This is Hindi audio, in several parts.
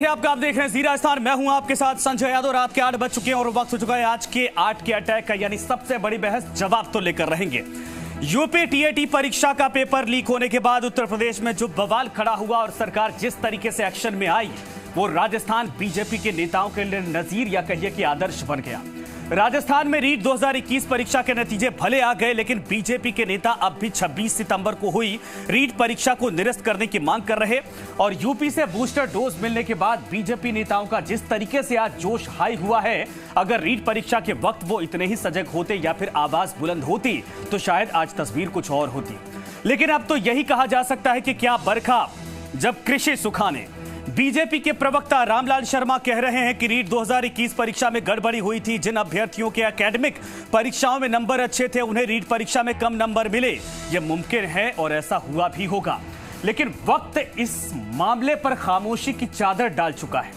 आप देख रहे हैं जी राजस्थान। मैं हूं आपके साथ संजय यादव। रात के 8 बज चुके हैं और वक्त हो चुका है आज के 8 के अटैक का, यानी सबसे बड़ी बहस जवाब तो लेकर रहेंगे। यूपी टीएटी परीक्षा का पेपर लीक होने के बाद उत्तर प्रदेश में जो बवाल खड़ा हुआ और सरकार जिस तरीके से एक्शन में आई, वो राजस्थान बीजेपी के नेताओं के लिए नजीर या कहिए कि आदर्श बन गया। राजस्थान में रीट 2021 परीक्षा के नतीजे भले आ गए, लेकिन बीजेपी के नेता अब भी 26 सितंबर को हुई रीट परीक्षा को निरस्त करने की मांग कर रहे। और यूपी से बूस्टर डोज मिलने के बाद बीजेपी नेताओं का जिस तरीके से आज जोश हाई हुआ है, अगर रीट परीक्षा के वक्त वो इतने ही सजग होते या फिर आवाज बुलंद होती तो शायद आज तस्वीर कुछ और होती। लेकिन अब तो यही कहा जा सकता है कि क्या बरखा जब कृषि सुखाने। बीजेपी के प्रवक्ता रामलाल शर्मा कह रहे हैं कि रीट 2021 परीक्षा में गड़बड़ी हुई थी। जिन अभ्यर्थियों के एकेडमिक परीक्षाओं में नंबर अच्छे थे, उन्हें रीट परीक्षा में कम नंबर मिले। यह मुमकिन है और ऐसा हुआ भी होगा, लेकिन वक्त इस मामले पर खामोशी की चादर डाल चुका है।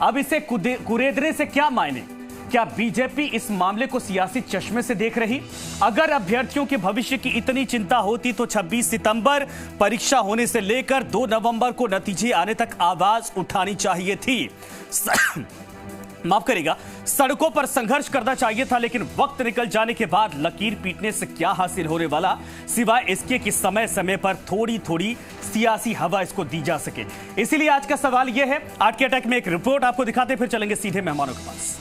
अब इसे कुरेदने से क्या मायने? क्या बीजेपी इस मामले को सियासी चश्मे से देख रही? अगर अभ्यर्थियों के भविष्य की इतनी चिंता होती तो 26 सितंबर परीक्षा होने से लेकर 2 नवंबर को नतीजे आने तक आवाज उठानी चाहिए थी। माफ करिएगा, सड़कों पर संघर्ष करना चाहिए था। लेकिन वक्त निकल जाने के बाद लकीर पीटने से क्या हासिल होने वाला, सिवाय इसके कि समय समय पर थोड़ी थोड़ी सियासी हवा इसको दी जा सके। इसीलिए आज का सवाल यह है। आज के अटैक में एक रिपोर्ट आपको दिखाते, फिर चलेंगे सीधे मेहमानों के पास।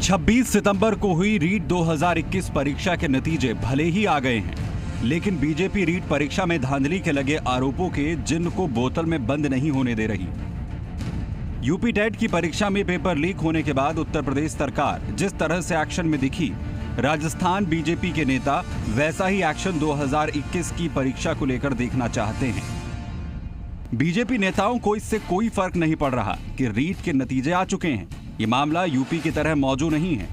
छब्बीस सितंबर को हुई रीट 2021 परीक्षा के नतीजे भले ही आ गए हैं, लेकिन बीजेपी रीट परीक्षा में धांधली के लगे आरोपों के जिन को बोतल में बंद नहीं होने दे रही। यूपी टेट की परीक्षा में पेपर लीक होने के बाद उत्तर प्रदेश सरकार जिस तरह से एक्शन में दिखी, राजस्थान बीजेपी के नेता वैसा ही एक्शन 2021 की परीक्षा को लेकर देखना चाहते हैं। बीजेपी नेताओं को इससे कोई फर्क नहीं पड़ रहा कि रीट के नतीजे आ चुके हैं। ये मामला यूपी की तरह मौजू नहीं है।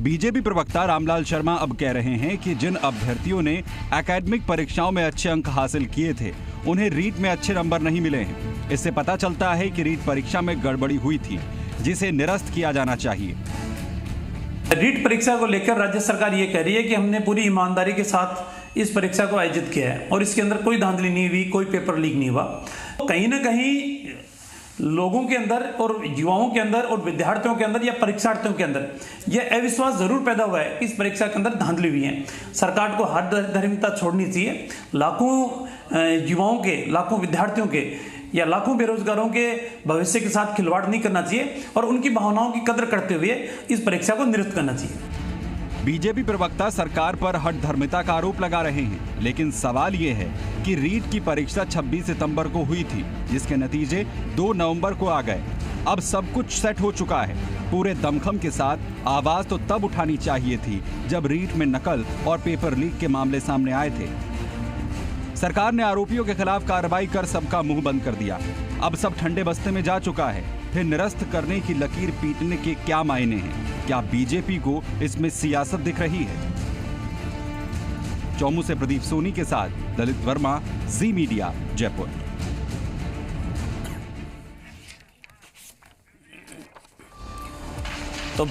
बीजेपी प्रवक्ता रामलाल शर्मा अब कह रहे हैं कि जिन अभ्यर्थियों ने एकेडमिक परीक्षाओं में अच्छे अंक हासिल किए थे, उन्हें रीट में अच्छे नंबर नहीं मिले हैं। इससे पता चलता है कि रीट परीक्षा में गड़बड़ी हुई थी, जिसे निरस्त किया जाना चाहिए। रीट परीक्षा को लेकर राज्य सरकार ये कह रही है कि हमने पूरी ईमानदारी के साथ इस परीक्षा को आयोजित किया है और इसके अंदर कोई धांधली नहीं हुई, कोई पेपर लीक नहीं हुआ। कहीं ना कहीं लोगों के अंदर और युवाओं के अंदर और विद्यार्थियों के अंदर या परीक्षार्थियों के अंदर यह अविश्वास जरूर पैदा हुआ है कि इस परीक्षा के अंदर धांधली हुई है। सरकार को हर धार्मिकता छोड़नी चाहिए। लाखों युवाओं के, लाखों विद्यार्थियों के या लाखों बेरोजगारों के भविष्य के साथ खिलवाड़ नहीं करना चाहिए और उनकी भावनाओं की कदर करते हुए इस परीक्षा को निरस्त करना चाहिए। बीजेपी प्रवक्ता सरकार पर हठ धर्मिता का आरोप लगा रहे हैं, लेकिन सवाल यह है कि रीट की परीक्षा 26 सितंबर को हुई थी, जिसके नतीजे 2 नवंबर को आ गए। अब सब कुछ सेट हो चुका है। पूरे दमखम के साथ आवाज तो तब उठानी चाहिए थी जब रीट में नकल और पेपर लीक के मामले सामने आए थे। सरकार ने आरोपियों के खिलाफ कार्रवाई कर सबका मुंह बंद कर दिया। अब सब ठंडे बस्ते में जा चुका है। फिर निरस्त करने की लकीर पीटने के क्या मायने हैं? क्या बीजेपी को इसमें सियासत दिख रही है? चौमू से प्रदीप सोनी के साथ ललित वर्मा, जी मीडिया, जयपुर। तो